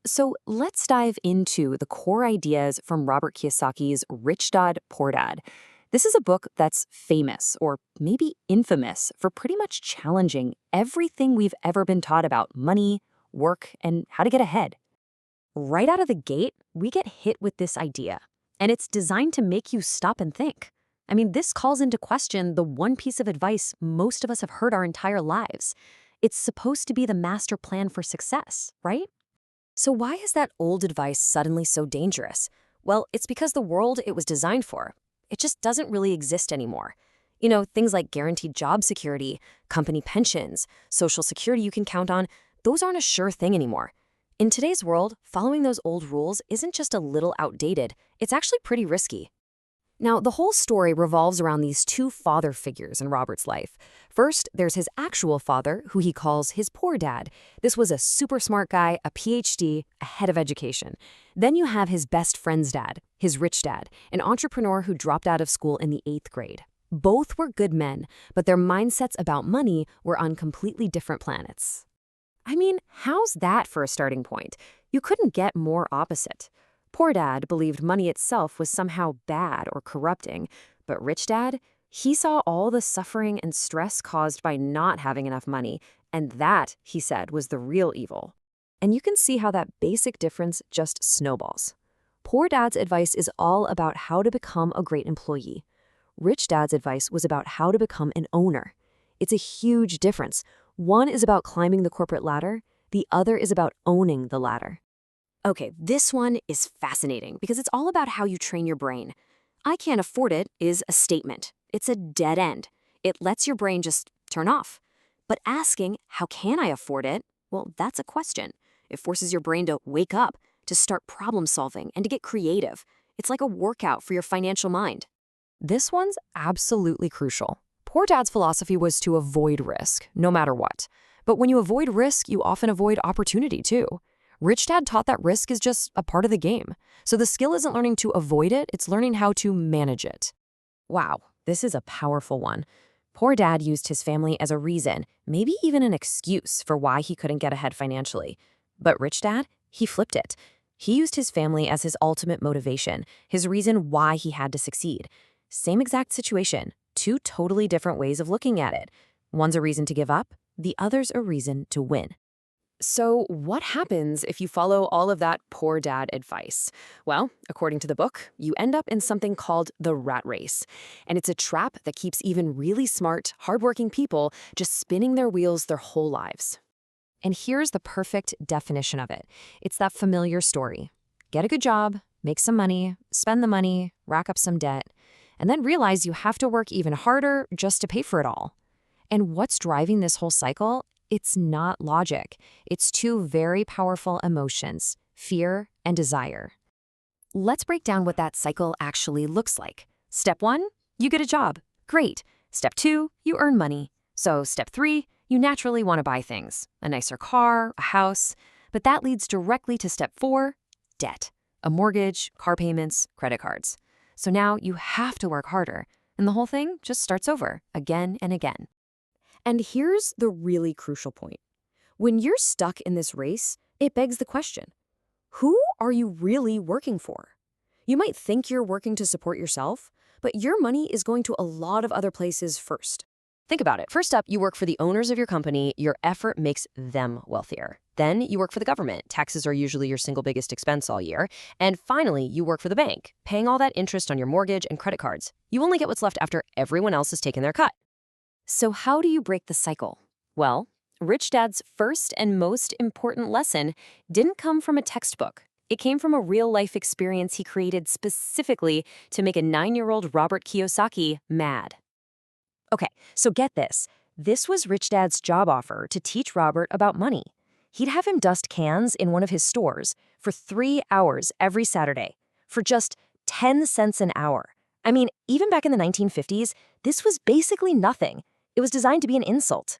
So let's dive into the core ideas from Robert Kiyosaki's Rich Dad, Poor Dad. This is a book that's famous, or maybe infamous, for pretty much challenging everything we've ever been taught about money, work, and how to get ahead. Right out of the gate, we get hit with this idea, and it's designed to make you stop and think. I mean, this calls into question the one piece of advice most of us have heard our entire lives. It's supposed to be the master plan for success, right? So why is that old advice suddenly so dangerous? Well, it's because the world it was designed for, it just doesn't really exist anymore. Things like guaranteed job security, company pensions, social security you can count on, those aren't a sure thing anymore. In today's world, following those old rules isn't just a little outdated, it's actually pretty risky. Now, the whole story revolves around these two father figures in Robert's life. First, there's his actual father, who he calls his poor dad. This was a super smart guy, a PhD, a head of education. Then you have his best friend's dad, his rich dad, an entrepreneur who dropped out of school in the 8th grade. Both were good men, but their mindsets about money were on completely different planets. I mean, how's that for a starting point? You couldn't get more opposite. Poor Dad believed money itself was somehow bad or corrupting, but Rich Dad, he saw all the suffering and stress caused by not having enough money, and that, he said, was the real evil. And you can see how that basic difference just snowballs. Poor Dad's advice is all about how to become a great employee. Rich Dad's advice was about how to become an owner. It's a huge difference. One is about climbing the corporate ladder, the other is about owning the ladder. Okay, this one is fascinating because it's all about how you train your brain. I can't afford it is a statement. It's a dead end. It lets your brain just turn off. But asking, how can I afford it? Well, that's a question. It forces your brain to wake up, to start problem solving, and to get creative. It's like a workout for your financial mind. This one's absolutely crucial. Poor Dad's philosophy was to avoid risk, no matter what. But when you avoid risk, you often avoid opportunity too. Rich Dad taught that risk is just a part of the game. So the skill isn't learning to avoid it, it's learning how to manage it. Wow, this is a powerful one. Poor Dad used his family as a reason, maybe even an excuse for why he couldn't get ahead financially. But Rich Dad, he flipped it. He used his family as his ultimate motivation, his reason why he had to succeed. Same exact situation, two totally different ways of looking at it. One's a reason to give up, the other's a reason to win. So what happens if you follow all of that poor dad advice? Well, according to the book, you end up in something called the rat race. And it's a trap that keeps even really smart, hardworking people just spinning their wheels their whole lives. And here's the perfect definition of it. It's that familiar story. Get a good job, make some money, spend the money, rack up some debt, and then realize you have to work even harder just to pay for it all. And what's driving this whole cycle? It's not logic. It's two very powerful emotions, fear and desire. Let's break down what that cycle actually looks like. Step 1, you get a job. Great. Step 2, you earn money. So step 3, you naturally want to buy things, a nicer car, a house. But that leads directly to step 4, debt, a mortgage, car payments, credit cards. So now you have to work harder, and the whole thing just starts over again and again. And here's the really crucial point. When you're stuck in this race, it begs the question, who are you really working for? You might think you're working to support yourself, but your money is going to a lot of other places first. Think about it. First up, you work for the owners of your company. Your effort makes them wealthier. Then you work for the government. Taxes are usually your single biggest expense all year. And finally, you work for the bank, paying all that interest on your mortgage and credit cards. You only get what's left after everyone else has taken their cut. So how do you break the cycle? Well, Rich Dad's first and most important lesson didn't come from a textbook. It came from a real-life experience he created specifically to make a 9-year-old Robert Kiyosaki mad. Okay, so get this. This was Rich Dad's job offer to teach Robert about money. He'd have him dust cans in one of his stores for 3 hours every Saturday for just 10 cents an hour. I mean, even back in the 1950s, this was basically nothing. It was designed to be an insult.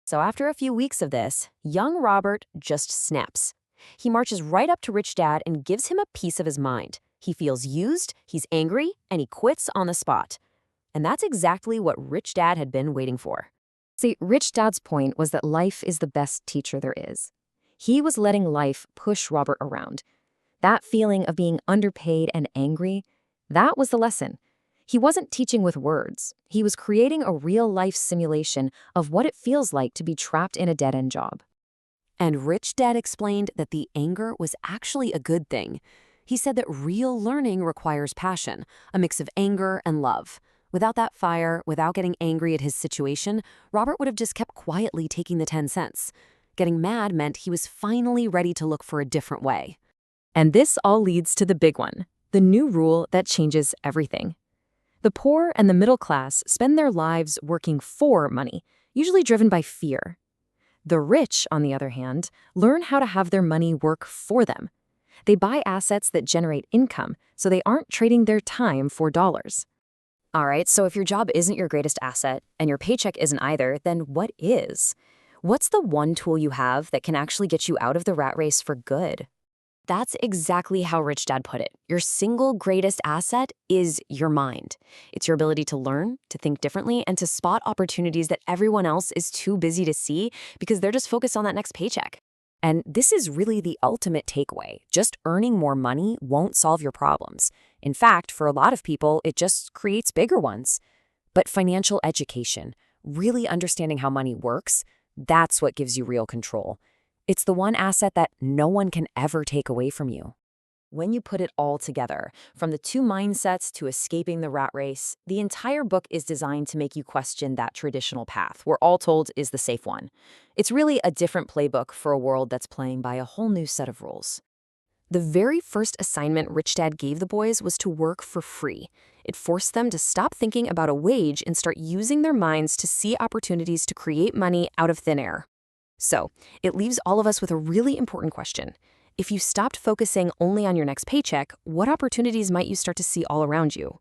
So after a few weeks of this, young Robert just snaps. He marches right up to Rich Dad and gives him a piece of his mind. He feels used, he's angry, and he quits on the spot. And that's exactly what Rich Dad had been waiting for. See, Rich Dad's point was that life is the best teacher there is. He was letting life push Robert around. That feeling of being underpaid and angry, that was the lesson. He wasn't teaching with words. He was creating a real-life simulation of what it feels like to be trapped in a dead-end job. And Rich Dad explained that the anger was actually a good thing. He said that real learning requires passion, a mix of anger and love. Without that fire, without getting angry at his situation, Robert would have just kept quietly taking the 10 cents. Getting mad meant he was finally ready to look for a different way. And this all leads to the big one, the new rule that changes everything. The poor and the middle class spend their lives working for money, usually driven by fear. The rich, on the other hand, learn how to have their money work for them. They buy assets that generate income, so they aren't trading their time for dollars. All right, so if your job isn't your greatest asset and your paycheck isn't either, then what is? What's the one tool you have that can actually get you out of the rat race for good? That's exactly how Rich Dad put it. Your single greatest asset is your mind. It's your ability to learn, to think differently, and to spot opportunities that everyone else is too busy to see because they're just focused on that next paycheck. And this is really the ultimate takeaway. Just earning more money won't solve your problems. In fact, for a lot of people, it just creates bigger ones. But financial education, really understanding how money works, that's what gives you real control. It's the one asset that no one can ever take away from you. When you put it all together, from the two mindsets to escaping the rat race, the entire book is designed to make you question that traditional path, we're all told is the safe one. It's really a different playbook for a world that's playing by a whole new set of rules. The very first assignment Rich Dad gave the boys was to work for free. It forced them to stop thinking about a wage and start using their minds to see opportunities to create money out of thin air. So, it leaves all of us with a really important question. If you stopped focusing only on your next paycheck, what opportunities might you start to see all around you?